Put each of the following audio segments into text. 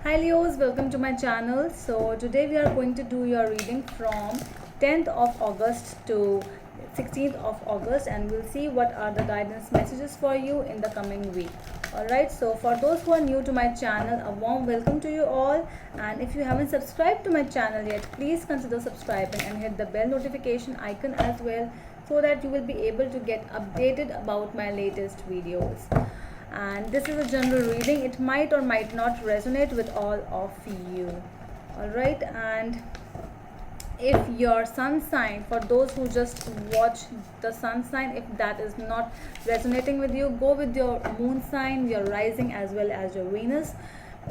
Hi Leos, welcome to my channel. So today we are going to do your reading from 10th of August to 16th of August, and we'll see what are the guidance messages for you in the coming week. Alright, so for those who are new to my channel, a warm welcome to you all, and if you haven't subscribed to my channel yet, please consider subscribing and hit the bell notification icon as well, so that you will be able to get updated about my latest videos. And this is a general reading. It might or might not resonate with all of you. All right, and if your sun sign, for those who just watch the sun sign, if that is not resonating with you, go with your moon sign, your rising, as well as your Venus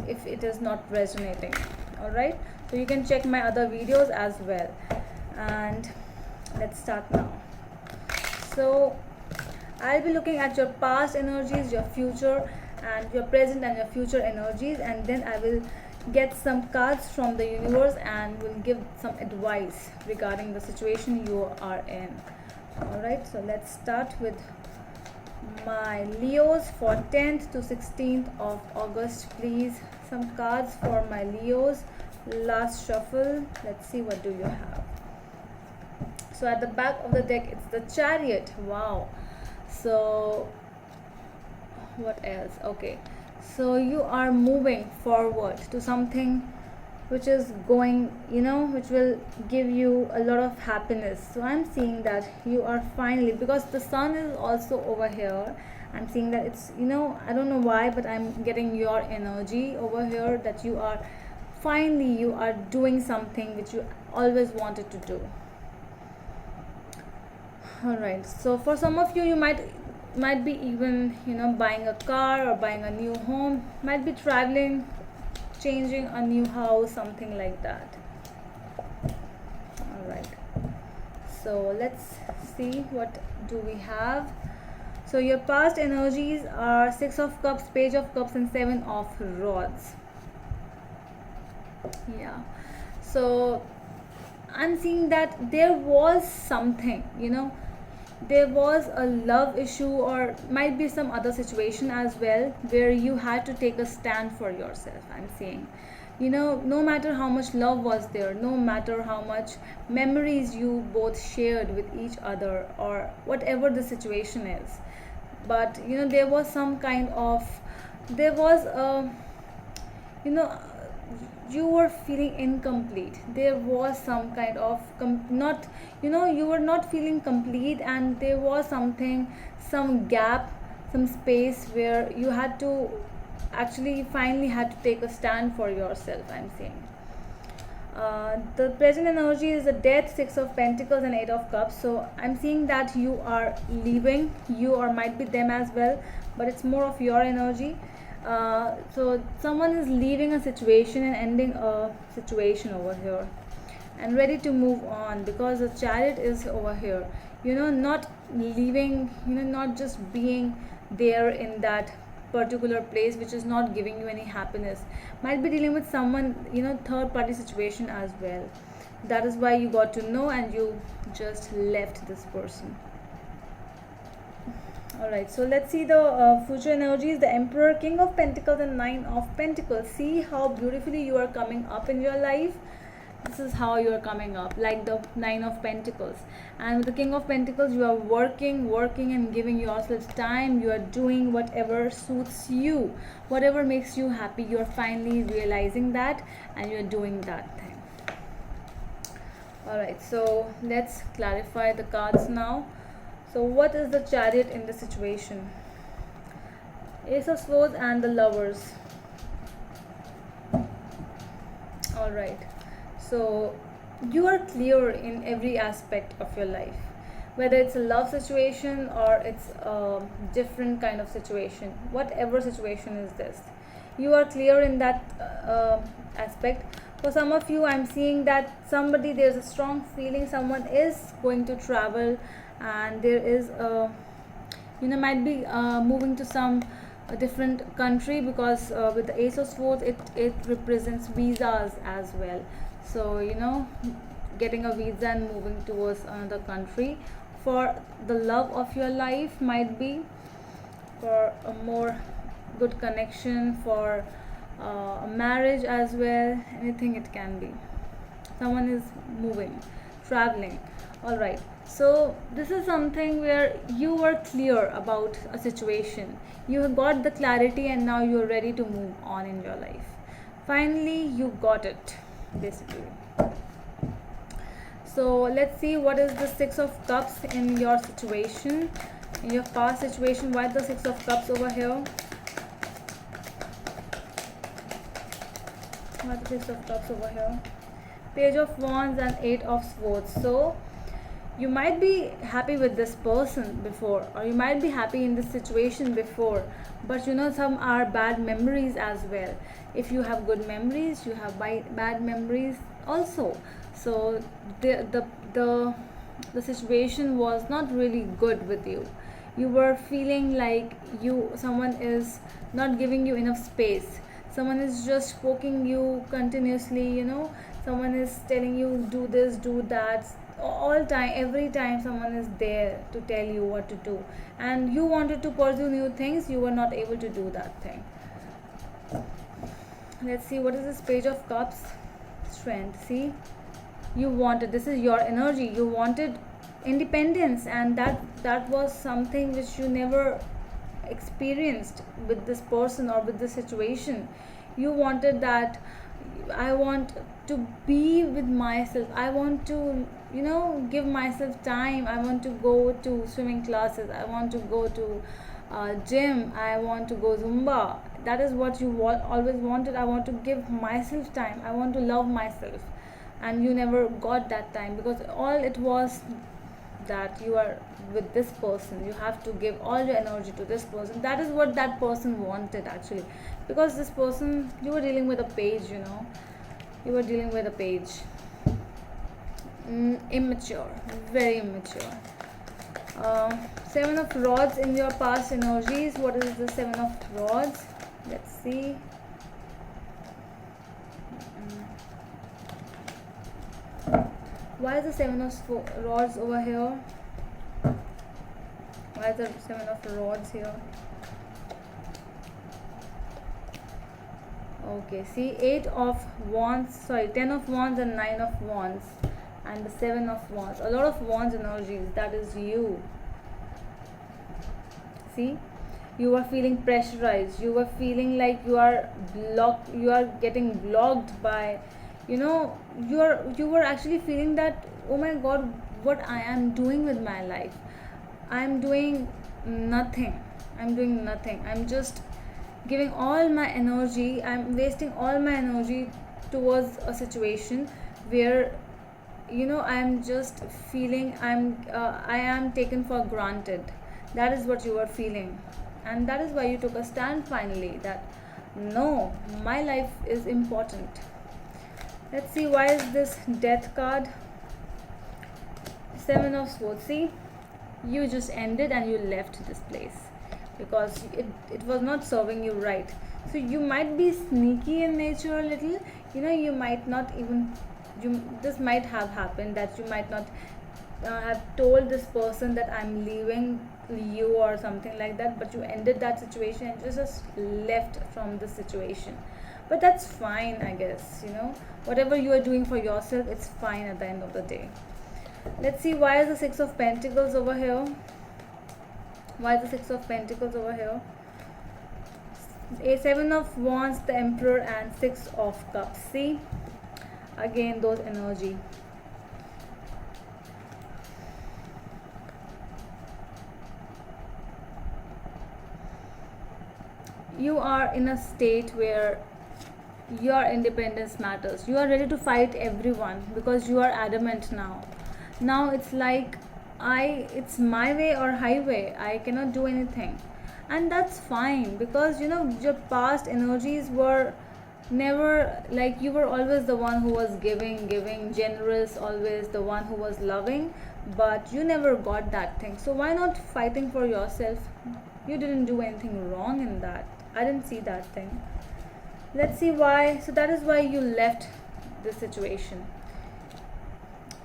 if it is not resonating. All right, so you can check my other videos as well. And let's start now. So I'll be looking at your past energies, your future, and your present and your future energies, and then I will get some cards from the universe and will give some advice regarding the situation you are in. Alright, so let's start with my Leos for 10th to 16th of August. Please, some cards for my Leos. Last shuffle. Let's see, what do you have? So at the back of the deck, it's the Chariot. Wow. So what else? Okay, so you are moving forward to something which is going, which will give you a lot of happiness. So I'm seeing that you are finally, because the sun is also over here, I'm seeing that it's, I don't know why, but I'm getting your energy over here, that you are finally, you are doing something which you always wanted to do. All right, so for some of you, you might be even buying a car or buying a new home, might be traveling, changing a new house, something like that. All right, so let's see, what do we have? So your past energies are 6 of Cups, Page of Cups, and 7 of Rods. Yeah, so I'm seeing that there was something, there was a love issue, or might be some other situation as well, where you had to take a stand for yourself. I'm saying, no matter how much love was there, no matter how much memories you both shared with each other, or whatever the situation is, but there was some kind of, there was a, you were feeling incomplete. There was some kind of not, you were not feeling complete, and there was something, some gap, some space where you had to actually finally had to take a stand for yourself. I'm saying the present energy is the Death, 6 of Pentacles, and 8 of Cups. So I'm seeing that you are leaving, you or might be them as well, but it's more of your energy. So someone is leaving a situation and ending a situation over here, and ready to move on, because the Chariot is over here, not leaving, not just being there in that particular place which is not giving you any happiness. Might be dealing with someone, third party situation as well. That is why you got to know and you just left this person. Alright, so let's see the future energies. The Emperor, King of Pentacles, and 9 of Pentacles. See how beautifully you are coming up in your life. This is how you are coming up, like the 9 of Pentacles. And with the King of Pentacles, you are working and giving yourself time. You are doing whatever suits you, whatever makes you happy. You are finally realizing that, and you are doing that thing. Alright, so let's clarify the cards now. So what is the Chariot in the situation? Ace of Swords and the Lovers. Alright, so you are clear in every aspect of your life, whether it's a love situation or it's a different kind of situation. Whatever situation is this, you are clear in that aspect. For some of you, I'm seeing that somebody, there's a strong feeling someone is going to travel, and there is a, might be moving to some a different country, because with the Ace of Swords, it represents visas as well. So getting a visa and moving towards another country for the love of your life, might be for a more good connection, for a marriage as well, anything it can be. Someone is moving, traveling. All right, so this is something where you were clear about a situation, you have got the clarity, and now you're ready to move on in your life. Finally you got it, basically. So let's see what is the Six of Cups in your situation, in your past situation. Why the Six of Cups over here? Why the Six of Cups over here? Page of Wands and Eight of Swords. So you might be happy with this person before, or you might be happy in this situation before, but you know, some are bad memories as well. If you have good memories, you have bad memories also. So the situation was not really good with you. You were feeling like someone is not giving you enough space, someone is just poking you continuously, you know, someone is telling you do this, do that, all time, every time someone is there to tell you what to do, and you wanted to pursue new things, you were not able to do that thing. Let's see what is this Page of Cups. Strength. See, you wanted, this is your energy, you wanted independence, and that was something which you never experienced with this person or with this situation. You wanted that, I want to be with myself, I want to, you know, give myself time, I want to go to swimming classes, I want to go to gym, I want to go Zumba. That is what you always wanted. I want to give myself time, I want to love myself, and you never got that time, because all it was that you are with this person, you have to give all your energy to this person. That is what that person wanted actually, because this person, you were dealing with a page, you know, you were dealing with a page. Immature, very immature. Seven of Rods in your past energies. What is the Seven of Rods? Let's see. Why is the Seven of Rods over here? Why is the Seven of Rods here? Okay, see, 8 of Wands, sorry, 10 of Wands and 9 of Wands, and the 7 of Wands. A lot of Wands energies, that is you. See, you are feeling pressurized, you were feeling like you are blocked, you are getting blocked by, you know, you were actually feeling that, oh my god, what I am doing with my life, I'm doing nothing, I'm just giving all my energy, I'm wasting all my energy towards a situation where, you know, I'm just feeling I am taken for granted. That is what you were feeling, and that is why you took a stand finally, that no, my life is important. Let's see, why is this Death card? Seven of Swords. See, you just ended and you left this place because it was not serving you right. So you might be sneaky in nature a little, you know, you might not even, this might have happened that you might not have told this person that I'm leaving you or something like that, but you ended that situation and just left from the situation. But that's fine, I guess, you know, whatever you are doing for yourself, it's fine at the end of the day. Let's see, why is the Six of Pentacles over here? Why is the Six of Pentacles over here? A Seven of Wands, the Emperor, and Six of Cups. See, again those energy. You are in a state where your independence matters. You are ready to fight everyone because you are adamant now. Now it's like, it's my way or highway, I cannot do anything. And that's fine, because you know, your past energies were never like, you were always the one who was giving, generous, always the one who was loving, but you never got that thing. So why not fighting for yourself? You didn't do anything wrong in that. I didn't see that thing. Let's see why. So that is why you left this situation,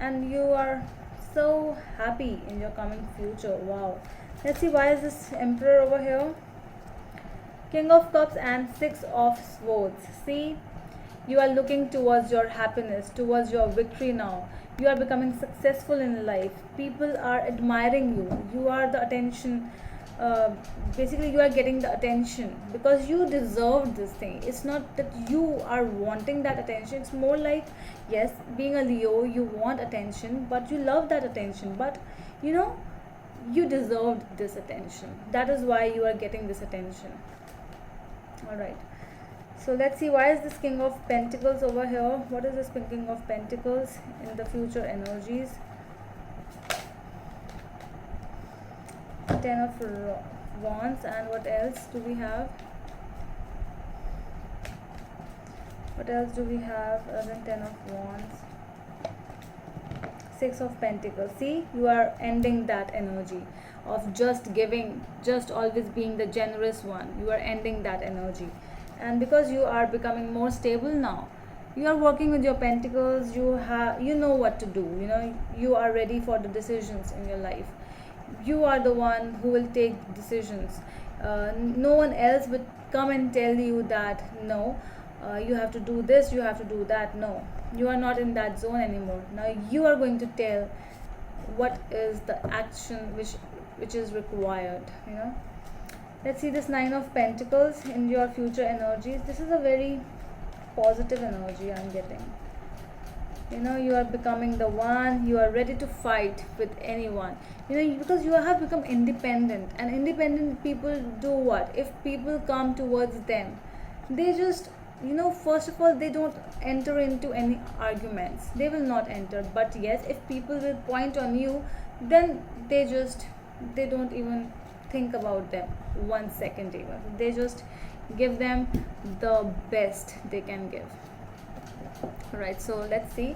and you are so happy in your coming future. Wow. Let's see, why is this Emperor over here? King of Cups and Six of Swords. See, you are looking towards your happiness, towards your victory now. You are becoming successful in life. People are admiring you. You are the attention. Uh, Basically, you are getting the attention because you deserve this thing. It's not that you are wanting that attention. It's more like, yes, being a Leo, you want attention, but you love that attention. But you know, you deserved this attention. That is why you are getting this attention. All right. So let's see, why is this King of Pentacles over here? What is this King of Pentacles in the future energies? Ten of Wands, and what else do we have? What else do we have other than Ten of Wands? Six of Pentacles. See, you are ending that energy of just giving, just always being the generous one. You are ending that energy. And because you are becoming more stable now, you are working with your pentacles, you know what to do, you know, you are ready for the decisions in your life. You are the one who will take decisions. No one else would come and tell you that no, you have to do this, you have to do that. No, you are not in that zone anymore. Now you are going to tell what is the action which is required, you know. Let's see this Nine of Pentacles in your future energies. This is a very positive energy I'm getting. You know, you are becoming the one, you are ready to fight with anyone. You know, because you have become independent. And independent people do what? If people come towards them, they just, you know, first of all, they don't enter into any arguments. They will not enter. But yes, if people will point on you, then they don't even think about them 1 second even. They just give them the best they can give. Right, so let's see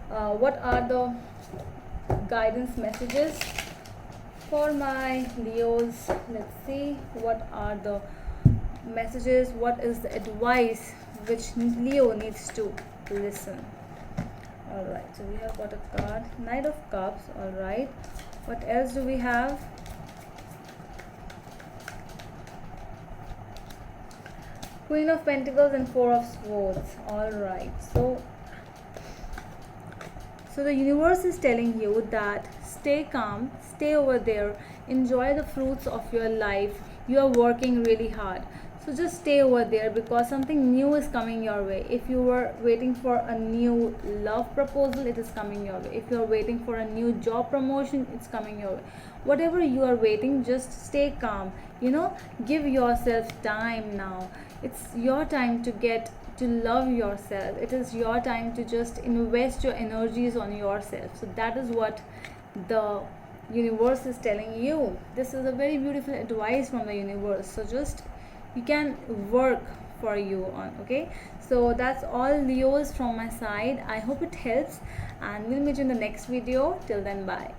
what are the guidance messages for my Leos. Let's see what are the messages, what is the advice which Leo needs to listen. All right, so we have got a card, Knight of Cups. All right, what else do we have? Queen of Pentacles and Four of Swords. All right, so the universe is telling you that stay calm, stay over there, enjoy the fruits of your life. You are working really hard, so just stay over there because something new is coming your way. If you were waiting for a new love proposal, it is coming your way. If you are waiting for a new job promotion, it's coming your way. Whatever you are waiting, just stay calm, you know, give yourself time now. It's your time to get to love yourself. It is your time to just invest your energies on yourself. So that is what the universe is telling you. This is a very beautiful advice from the universe. So just you can work for you on. Okay, so that's all Leos from my side. I hope it helps, and we'll meet you in the next video. Till then, bye.